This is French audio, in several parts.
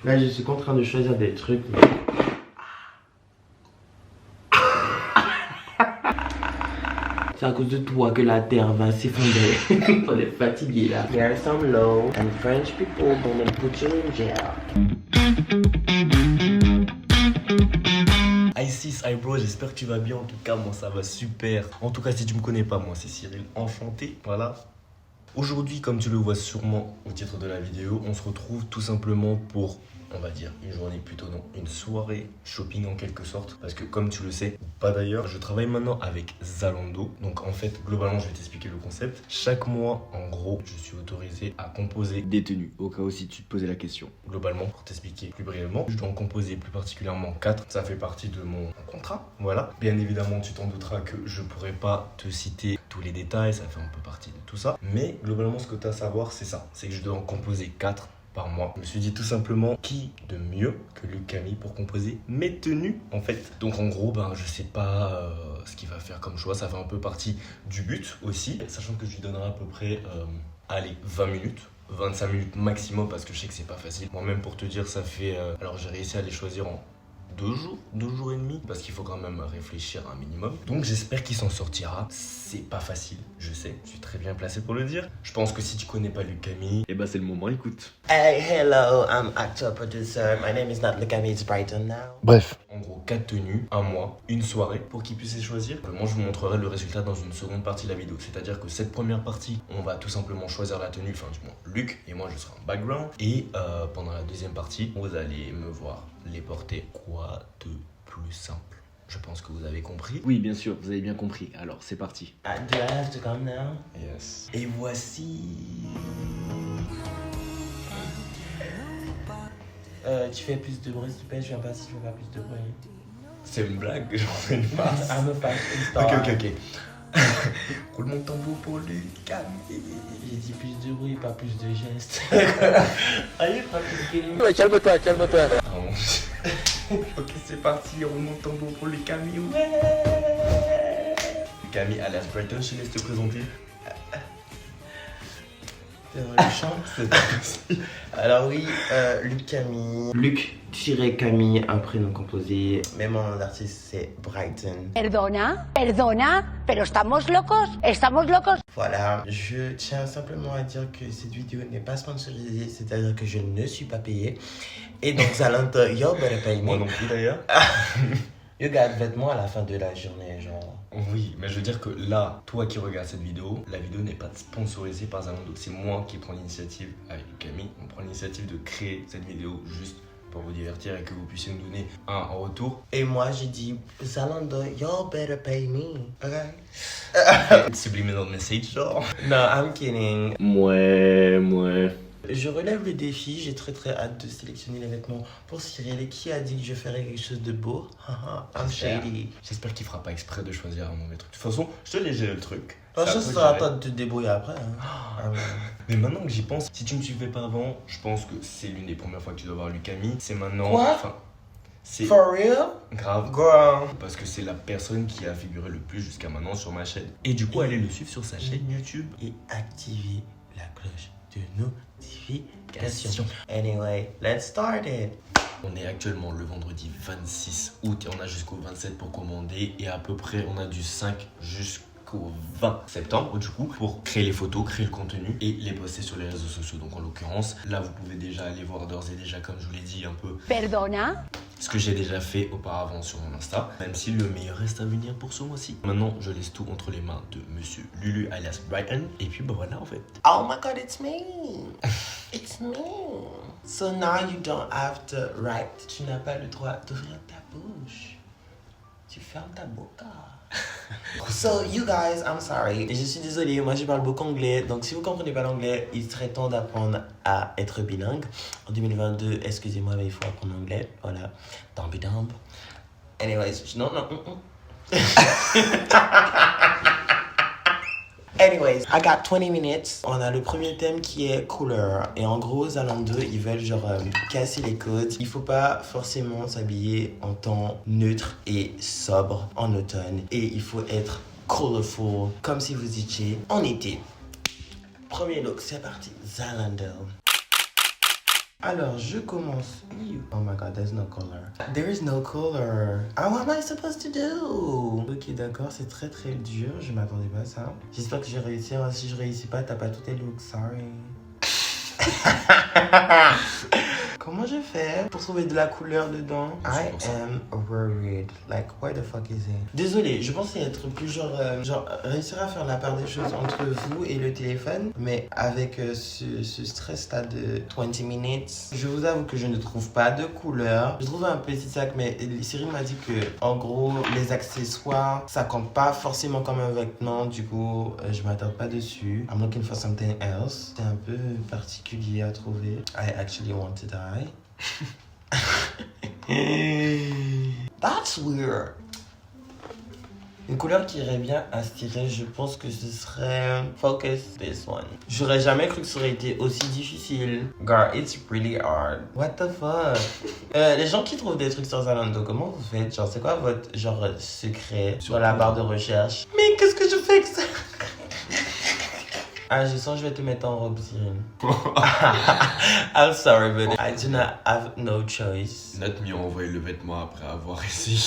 Là, je suis en train de choisir des trucs. C'est à cause de toi que la terre va s'effondrer. On est fatigué là. There are some laws and French people gonna put you in jail. Isis, hi bro, j'espère que tu vas bien. En tout cas, moi ça va super. En tout cas, si tu me connais pas, moi c'est Cyril, enchanté. Voilà. Aujourd'hui, comme tu le vois sûrement au titre de la vidéo, on se retrouve tout simplement pour, on va dire, une journée plutôt non, une soirée shopping en quelque sorte. Parce que comme tu le sais, ou pas d'ailleurs, je travaille maintenant avec Zalando. Donc en fait, globalement, je vais t'expliquer le concept. Chaque mois, en gros, je suis autorisé à composer des tenues. Au cas où si tu te posais la question. Globalement, pour t'expliquer plus brièvement, je dois en composer plus particulièrement 4. Ça fait partie de mon contrat. Voilà. Bien évidemment, tu t'en douteras que je pourrais pas te citer tous les détails. Ça fait un peu partie de tout ça. Mais globalement, ce que tu as à savoir, c'est ça. C'est que je dois en composer 4 par mois. Je me suis dit tout simplement, qui de mieux que Luc Camille pour composer mes tenues en fait. Donc en gros, je sais pas ce qu'il va faire comme choix. Ça fait un peu partie du but aussi. Sachant que je lui donnerai à peu près, allez, 20 minutes. 25 minutes maximum parce que je sais que c'est pas facile. Moi-même pour te dire, ça fait... alors j'ai réussi à les choisir en 2 jours et demi, parce qu'il faut quand même réfléchir un minimum. Donc j'espère qu'il s'en sortira. C'est pas facile, je sais, je suis très bien placé pour le dire. Je pense que si tu connais pas Luc Camille, et c'est le moment, écoute. Hey, hello, I'm actor producer. My name is not Luc Camille, it's Brighton now. Bref, en gros 4 tenues, un mois, une soirée pour qu'ils puissent les choisir. Moi je vous montrerai le résultat dans une seconde partie de la vidéo. C'est-à-dire que cette première partie, on va tout simplement choisir la tenue, enfin du moins Luc et moi je serai en background. Et pendant la deuxième partie, vous allez me voir les porter. Quoi de plus simple? Je pense que vous avez compris. Oui, bien sûr, vous avez bien compris. Alors, c'est parti. Do I have to come now? Yes. Et voici... Tu fais plus de bruit s'il te plaît, je viens pas si tu fais pas plus de bruit. C'est une blague, j'en fais une face. I'm a fashion star. Ok. Roule mon tambour pour Luc Camille. J'ai dit plus de bruit, pas plus de gestes. Allez, pratiquez. Ouais, calme-toi. Ah mon Dieu. Ok, c'est parti, roule mon tambour pour Luc Camille. Ouais. Luc Camille alias Brighton, je te laisse te présenter. C'est dans le chant. C'est pas possible. Alors oui, Luc Camille. Luc-Camille, un prénom composé. Même mon nom d'artiste, c'est Brighton. Perdona, pero estamos locos. Voilà, je tiens simplement à dire que cette vidéo n'est pas sponsorisée, c'est-à-dire que je ne suis pas payé. Et donc Zalando, yo better pay me. Moi non plus d'ailleurs. You got vêtements à la fin de la journée, genre. Oui, mais je veux dire que là, toi qui regardes cette vidéo, la vidéo n'est pas sponsorisée par Zalando. C'est moi qui prends l'initiative avec Camille. On prend l'initiative de créer cette vidéo juste pour vous divertir et que vous puissiez nous donner un retour. Et moi, j'ai dit, Zalando, you better pay me, ok? Subliminal message, genre. No, I'm kidding. Ouais. Je relève le défi, j'ai très hâte de sélectionner les vêtements pour Cyril. Et qui a dit que je ferais quelque chose de beau? I'm shady. J'espère qu'il fera pas exprès de choisir un mauvais truc. De toute façon, je te laisse gérer le truc. Ça sera à toi de te débrouiller après. Hein. Mais maintenant que j'y pense, si tu ne me suivais pas avant, je pense que c'est l'une des premières fois que tu dois voir Luc Camille. C'est maintenant. Quoi? C'est For real? grave. Girl. Parce que c'est la personne qui a figuré le plus jusqu'à maintenant sur ma chaîne. Et du coup, allez le suivre sur sa chaîne YouTube. Et activer la cloche de notification. Anyway, let's start it. On est actuellement le vendredi 26 août et on a jusqu'au 27 pour commander. Et à peu près, on a du 5 jusqu'au 20 septembre du coup pour créer les photos, créer le contenu et les poster sur les réseaux sociaux. Donc en l'occurrence, là vous pouvez déjà aller voir d'ores et déjà, comme je vous l'ai dit, un peu Perdona. ce que j'ai déjà fait auparavant sur mon Insta, même si le meilleur reste à venir pour ce mois-ci. Maintenant, je laisse tout entre les mains de Monsieur Lulu alias Brighton. Et puis voilà en fait. Oh my god, it's me. It's me. So now you don't have to write. Tu n'as pas le droit d'ouvrir ta bouche. Tu fermes ta boca. So you guys, I'm sorry. Et je suis désolée, moi je parle beaucoup anglais. Donc si vous comprenez pas l'anglais, il serait temps d'apprendre à être bilingue. En 2022, excusez-moi, mais il faut apprendre l'anglais. Voilà. Don't be dumb. Anyways, non. Anyways, I got 20 minutes. On a le premier thème qui est couleur. Et en gros, Zalando, ils veulent casser les codes. Il faut pas forcément s'habiller en temps neutre et sobre en automne. Et il faut être colorful, comme si vous étiez en été. Premier look, c'est parti. Zalando. Alors, je commence. Oh my god, there's no color. There is no color. What am I supposed to do? Ok, d'accord, c'est très très dur. Je m'attendais pas à ça. J'espère que je vais réussir. Si je réussis pas, t'as pas tous tes looks. Sorry. Comment je fais pour trouver de la couleur dedans? I am worried. Like, where the fuck is it? Désolé, je pensais être plus genre réussir à faire la part des choses entre vous et le téléphone, mais avec ce stress-là de 20 minutes, je vous avoue que je ne trouve pas de couleur. Je trouve un petit sac, mais Cyril m'a dit que, en gros, les accessoires, ça compte pas forcément comme un vêtement, du coup, je m'attarde pas dessus. I'm looking for something else. C'est un peu particulier à trouver. I actually want to die. That's weird. Une couleur qui irait bien à se tirer, je pense que ce serait Focus this one. J'aurais jamais cru que ça aurait été aussi difficile. Girl, it's really hard. What the fuck? Les gens qui trouvent des trucs sur Zalando, comment vous faites? Genre, c'est quoi votre genre secret sur la barre de recherche? Mais qu'est-ce que je fais que ça? Ah, je sens que je vais te mettre en robe, Cyril. I'm sorry, but I do not have no choice. Note mieux envoyer le vêtement après avoir essayé.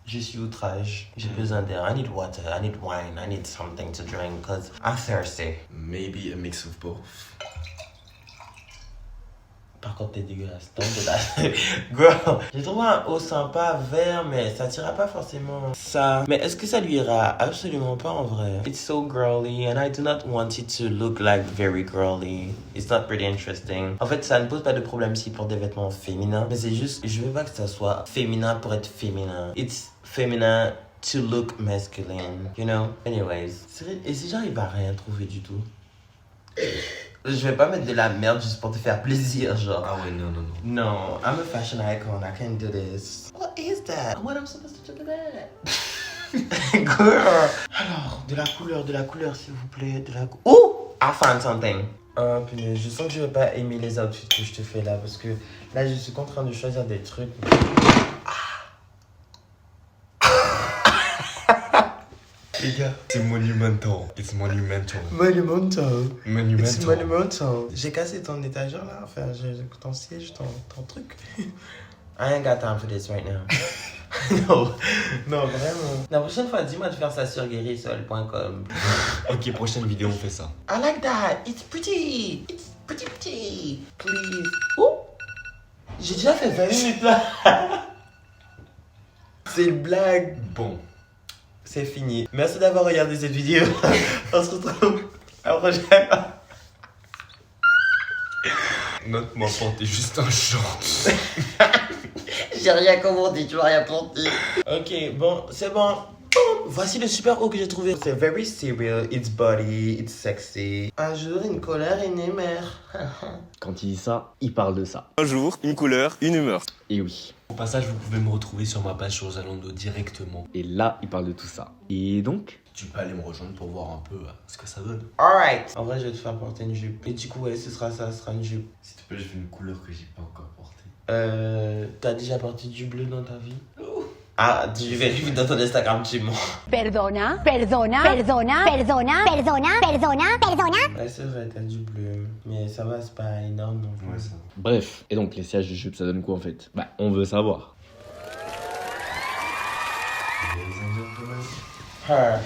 Je suis outrage. J'ai besoin d'air. I need water, I need wine, I need something to drink because I'm thirsty. Maybe a mix of both. Par contre, t'es dégueulasse. Girl, j'ai trouvé un haut sympa, vert, mais ça t'ira pas forcément ça. Mais est-ce que ça lui ira? Absolument pas en vrai. It's so girly and I do not want it to look like very girly. It's not pretty interesting. En fait, ça ne pose pas de problème s'il porte des vêtements féminins, mais c'est juste, je veux pas que ça soit féminin pour être féminin. It's féminin to look masculine, you know? Anyways. Et si j'arrive à rien trouver du tout? Je vais pas mettre de la merde juste pour te faire plaisir, genre. Ah ouais, non. No, I'm a fashion icon. I can't do this. What is that? What am I supposed to do with that? Girl. Alors, de la couleur, s'il vous plaît. Oh! I found something. Puis je sens que je vais pas aimer les outfits que je te fais là, parce que là, je suis en train de choisir des trucs. Les gars, c'est monumental. It's monumental. Monumental. Monumental. It's monumental. J'ai cassé ton étagère là, enfin, ton siège, ton truc. I ain't got time for this right now. non, vraiment. La prochaine fois, dis-moi de faire ça sur guérisol.com. Ok, prochaine vidéo, on fait ça. I like that. It's pretty. It's pretty. Please. Oh! J'ai déjà fait 20 minutes là. C'est une blague. Bon. C'est fini. Merci d'avoir regardé cette vidéo. On se retrouve à la prochaine. Note-moi porter juste un short. J'ai rien commandé, tu m'as rien porté. Ok, bon, c'est bon. Voici le super haut que j'ai trouvé. C'est very serial, it's body, it's sexy. Un jour, une colère, une humeur. Quand il dit ça, il parle de ça. Un jour, une couleur, une humeur. Et oui. Au passage, vous pouvez me retrouver sur ma page sur Zalando directement. Et là, il parle de tout ça. Et donc, tu peux aller me rejoindre pour voir un peu ce que ça donne. Alright. En vrai, je vais te faire porter une jupe. Et du coup, ouais, ce sera une jupe. S'il te plaît, je veux une couleur que j'ai pas encore portée. T'as déjà porté du bleu dans ta vie? Ah, tu vérifie dans ton Instagram, tu mens. Perdona, perdona, perdona, perdona, perdona, perdona, perdona. Ouais, c'est vrai, t'as du bleu. Mais ça va, c'est pas énorme non plus. Ouais, ça. Bref, et donc les sièges de jupe, ça donne quoi en fait? Bah, on veut savoir. Her.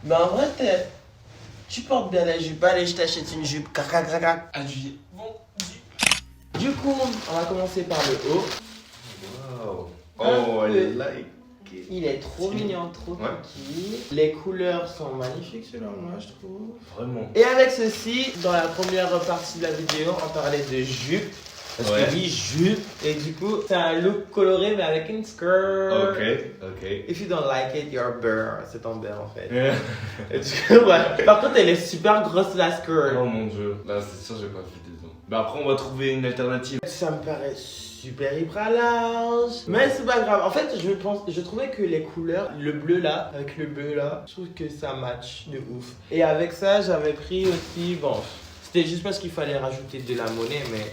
Mais en vrai, tu portes bien la jupe. Allez, je t'achète une jupe. Crac. Adjugé. Bon. Du coup, on va commencer par le haut. Wow. Oh, I like it. Il est trop mignon, trop tranquille. Les couleurs sont magnifiques selon moi, je trouve. Vraiment. Et avec ceci, dans la première partie de la vidéo, on parlait de jupe. Parce que oui, jupe. Et du coup, c'est un look coloré mais avec une skirt. Ok. If you don't like it, you're bear. C'est ton bear en fait. Et du coup, ouais. Par contre, elle est super grosse la skirt. Oh mon dieu. Là, c'est sûr, j'ai pas fait des os. Bah après, on va trouver une alternative. Ça me paraît super hyper large. Mais c'est pas grave. En fait, je trouvais que les couleurs, le bleu là, avec le bleu là, je trouve que ça match de ouf. Et avec ça, j'avais pris aussi, bon, c'était juste parce qu'il fallait rajouter de la monnaie, mais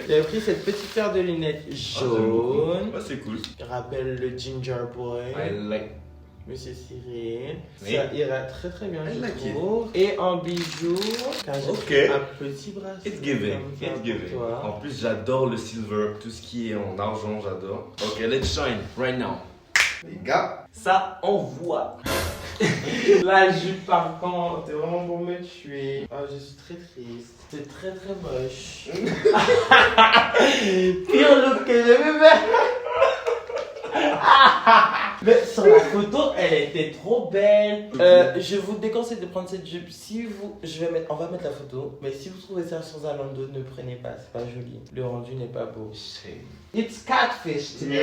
j'avais pris cette petite paire de lunettes jaunes. Ouais, c'est cool. Qui rappelle le Ginger Boy. I like. Monsieur Cyril. Oui. Ça ira très très bien, Elle je l'a kiffé. trouve. Et en bijoux, car j'ai Ok. fait un petit bracelet. It's giving, comme ça it's pour giving. toi. En plus, j'adore le silver, tout ce qui est en argent, j'adore. Ok, let's shine right now. Les gars, ça envoie. La jupe par contre, t'es vraiment pour me tuer. Ah, je suis très triste. C'est très très moche. Pire look que j'ai vu faire. Mais sur la photo, elle était trop belle. Je vous déconseille de prendre cette jupe. Si vous, on va mettre la photo. Mais si vous trouvez ça sur Zalando, ne prenez pas. C'est pas joli. Le rendu n'est pas beau. It's catfish to me.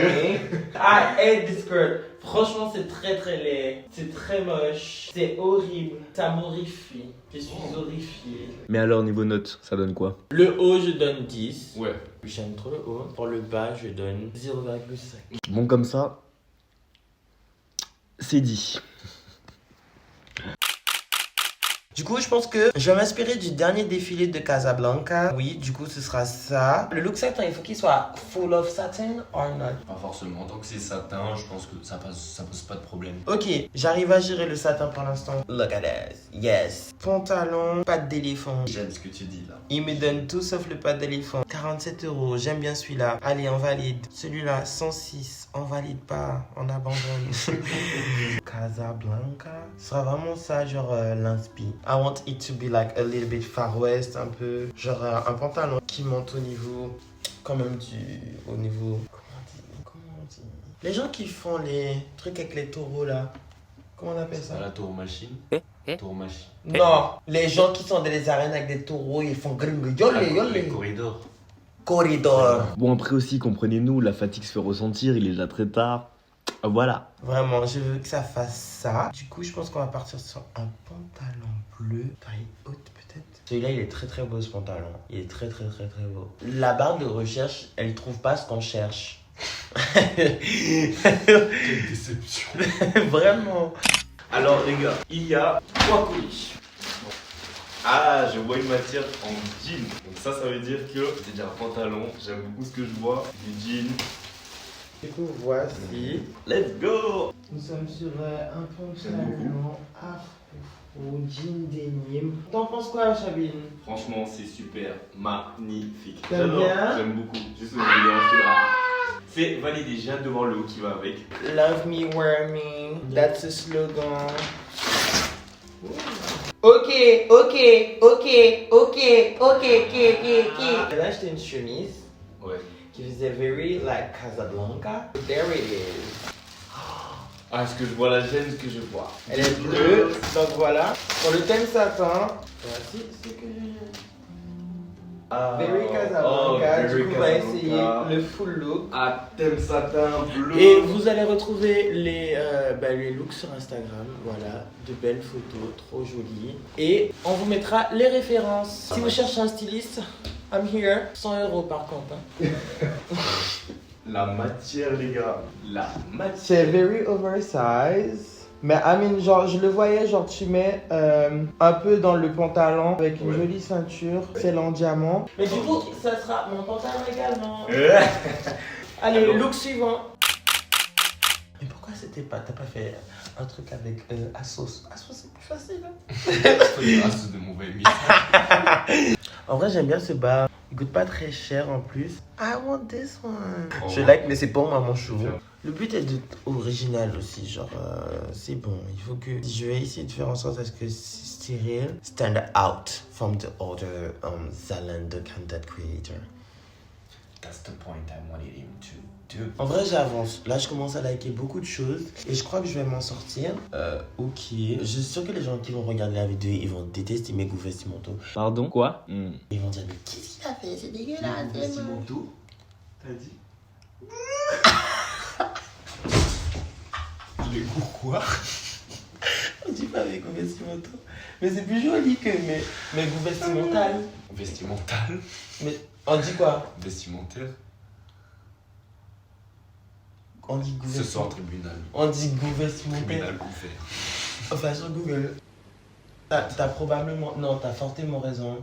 I hate this skirt. Franchement, c'est très très laid. C'est très moche. C'est horrible. Ça m'horrifie. Je suis horrifiée. Mais alors, niveau note, ça donne quoi? Le haut, je donne 10. Ouais. J'aime trop le haut. Pour le bas, je donne 0,5. Bon, comme ça, c'est dit. Du coup, je pense que je vais m'inspirer du dernier défilé de Casablanca. Oui, du coup, ce sera ça. Le look satin, il faut qu'il soit full of satin or not. Pas forcément, tant que c'est satin, je pense que ça pose pas de problème. Ok, j'arrive à gérer le satin pour l'instant. Look at this. Yes. Pantalon, patte d'éléphant. J'aime ce que tu dis là. Il me donne tout sauf le patte d'éléphant. 47 €. J'aime bien celui-là. Allez, on valide. Celui-là, 106. On valide pas. On abandonne. Casablanca. Ce sera vraiment ça, genre l'inspi. I want it to be like a little bit Far West, un peu. Genre un pantalon qui monte au niveau. Quand même au niveau. Comment on dit? Les gens qui font les trucs avec les taureaux là. Comment on appelle ça? C'est la tour machine. Tour machine. Non, les gens qui sont dans les arènes avec des taureaux, ils font gring, yolé, Le yolé. corridor. Corridor. Bon, après aussi, comprenez-nous, la fatigue se fait ressentir, il est déjà très tard. Voilà. Vraiment, je veux que ça fasse ça. Du coup, je pense qu'on va partir sur un pantalon bleu, taille haute peut-être. Celui-là, il est très très beau ce pantalon. Il est très très très très beau. La barre de recherche, elle trouve pas ce qu'on cherche. Quelle déception. Vraiment. Alors les gars, il y a 3 colis. Ah, je vois une matière en jean. Donc ça veut dire que c'est déjà un pantalon. J'aime beaucoup ce que je vois. Du jean. Du coup, voici. Let's go. Nous sommes sur un pantalon afro, jean denim. T'en penses quoi, Chabine? Franchement, c'est super magnifique. T'aimes J'adore, bien? j'aime beaucoup. Juste au milieu en fil. C'est validé, j'ai hâte de voir le haut qui va avec. Love me, wear me. That's a slogan. Ok. J'ai acheté une chemise Ouais. qui faisait very like Casablanca. There it is. Ah, est-ce que je vois la gêne, ce que je vois? Elle est bleue, donc voilà. Pour le thème satin, voici ce que j'ai. Very Casablanca, du coup on va essayer le full look. Ah, thème satin bleu. Et vous allez retrouver les looks sur Instagram, voilà, de belles photos, trop jolies. Et on vous mettra les références. Si vous cherchez un styliste, I'm here. 100 € par contre. Hein. La matière, les gars. La matière. C'est very oversized. Mais I mean, genre, je le voyais, genre, tu mets un peu dans le pantalon avec une jolie ceinture, c'est en diamant. Mais du coup, ça sera mon pantalon également. Allez, Alors. look suivant. Mais pourquoi t'as pas fait un truc avec Asos? Asos, c'est plus facile. Hein? Asos de mauvais mythe. En vrai, j'aime bien ce bas. Il coûte pas très cher en plus. I want this one. Oh. Je like, mais c'est pour moi mon chou. Le but est d'être original aussi, genre c'est bon. Il faut que je vais essayer de faire en sorte à ce que Cyril stand out from the other Zalando content creator. That's the point I wanted him to do. En vrai, j'avance. Là, je commence à liker beaucoup de choses et je crois que je vais m'en sortir. Ok. Je suis sûr que les gens qui vont regarder la vidéo, ils vont détester mes goûts vestimentaires. Pardon? Quoi? Ils vont dire, mais qu'est-ce qu'il a fait? C'est dégueulasse. Vestimentaire, t'as dit? Les goûts quoi? On dit pas mes goûts vestimentaires. Mais c'est plus joli que mes goûts vestimentaires. Vestimental. Mais on dit quoi? Vestimentaire. On dit goût Ce soir, vestimentaire. tribunal. On dit goût vestimentaire. Tribunal ouvert. Enfin, sur Google. T'as probablement. Non, t'as fortement raison.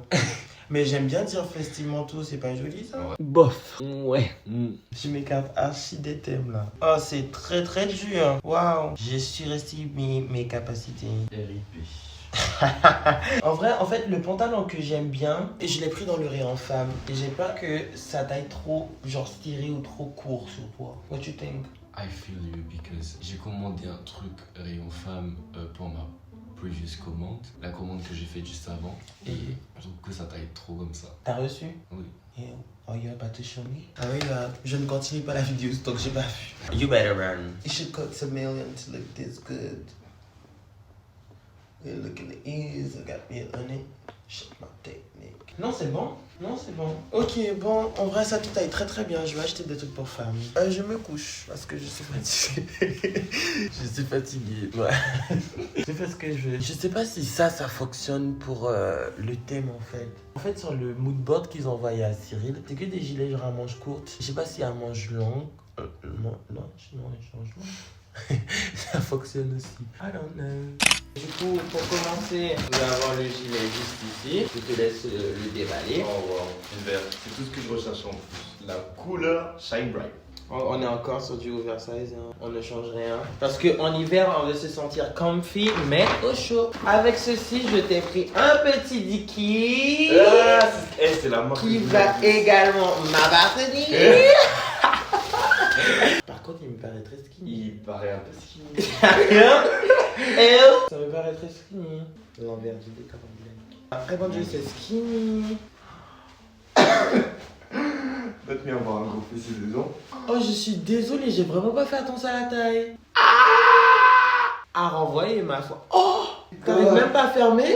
Mais j'aime bien dire festivement tout, c'est pas joli ça? Bof. Ouais. Je m'écarte archi des thèmes là. Oh, c'est très très dur. Waouh. J'ai surestimé mes capacités. RIP. En vrai, en fait, le pantalon que j'aime bien, et je l'ai pris dans le rayon femme. Et j'ai peur que ça taille trop, genre stiré ou trop court sur toi. What you think? I feel you because j'ai commandé un truc rayon femme pour ma previous commande, la commande que j'ai faite juste avant, et je trouve que ça taille trop comme ça. T'as reçu? Oui. Yeah. Oh, you're about to show me? Ah oui, là, je ne continue pas la vidéo, donc j'ai pas vu. You better run. You should cut some million to look this good. You look in the ears, I got me on it. Shit my technique. Non, c'est bon. Non, c'est bon. Ok, bon, en vrai, ça tout aille très très bien. Je vais acheter des trucs pour femmes. Je me couche parce que je suis fatiguée. Je suis fatiguée. Ouais. Je fais ce que je veux. Je sais pas si ça fonctionne pour le thème en fait. En fait, sur le mood board qu'ils ont envoyé à Cyril, c'est que des gilets genre à manches courtes. Je sais pas si à manches longues. Non, change longue. Ça fonctionne aussi. I don't know. Du coup, pour commencer, on va avoir le gilet juste ici. Je te laisse le déballer. Oh wow, vert, c'est tout ce que je recherche en plus. La couleur Shine Bright. On est encore sur du oversize, hein. On ne change rien. Parce qu'en hiver, on veut se sentir comfy, mais au chaud. Avec ceci, je t'ai pris un petit Dickie C'est la marque qui que va je voulais. également m'appartenir. Par contre, il me paraît très skinny. Il paraît un peu skinny. Ça me paraît très skinny. L'envers du décor. Après, bon Dieu, c'est skinny. Peut-être mieux avoir un gros fessier dedans. Oh, je suis désolée, j'ai vraiment pas fait attention à la taille. À renvoyer ma foi. Oh! T'arrives même pas à fermer?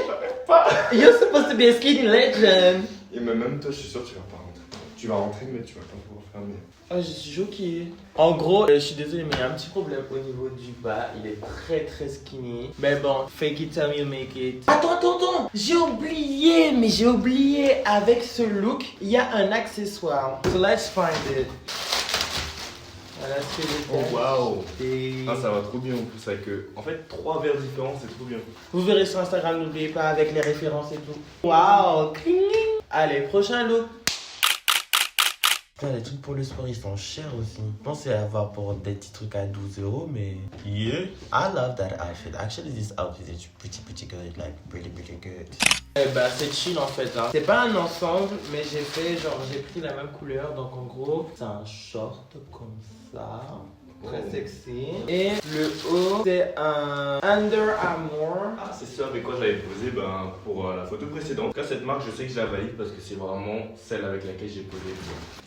You're supposed to be a skinny legend. Et même toi, je suis sûr que tu vas pas rentrer. Tu vas rentrer, mais tu vas pas pouvoir fermer. Oh, je suis choquée. En gros, je suis désolée, mais il y a un petit problème au niveau du bas. Il est très très skinny. Mais bon, fake it till you make it. Attends. J'ai oublié. Avec ce look, il y a un accessoire. So let's find it. Voilà ce que j'ai fait. Oh waouh! Et Ah, ça va trop bien en plus avec en fait 3 verres différents, c'est trop bien. vous verrez sur Instagram, n'oubliez pas avec les références et tout. Waouh, cling. Allez, prochain look. Putain, les trucs pour le sport, ils sont chers aussi. Je pensais avoir pour des petits trucs à 12 €, mais... Yeah! I love that outfit. Actually, this outfit is pretty good. Like, really good. Eh bah, c'est chill en fait. Hein. C'est pas un ensemble, mais j'ai pris la même couleur. Donc, en gros, c'est un short comme ça. Très sexy. Et le haut, c'est un Under Armour. Ah, c'est ça avec quoi j'avais posé pour la photo précédente. En tout cas, cette marque, je sais que je la valide parce que c'est vraiment celle avec laquelle j'ai posé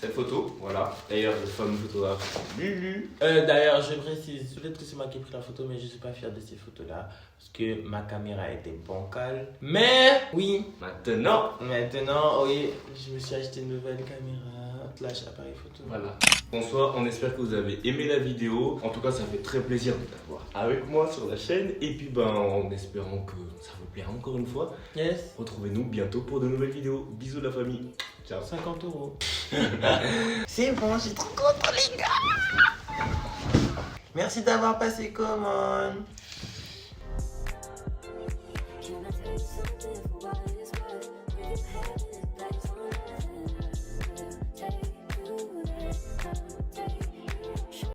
cette photo. Voilà. D'ailleurs, le fameux photographe Lulu. D'ailleurs, je précise, peut-être que c'est moi qui ai pris la photo, mais je suis pas fier de ces photos-là. Parce que ma caméra était bancale. Mais, oui. Maintenant, Oui, je me suis acheté une nouvelle caméra. / appareil photo. voilà. Bonsoir, on espère que vous avez aimé la vidéo. En tout cas, ça fait très plaisir de t'avoir avec moi sur la chaîne. Et puis, en espérant que ça vous plaira encore une fois. Yes. Retrouvez-nous bientôt pour de nouvelles vidéos. Bisous la famille. Ciao. 50 €. C'est bon, j'ai trop content les gars. Merci d'avoir passé commande.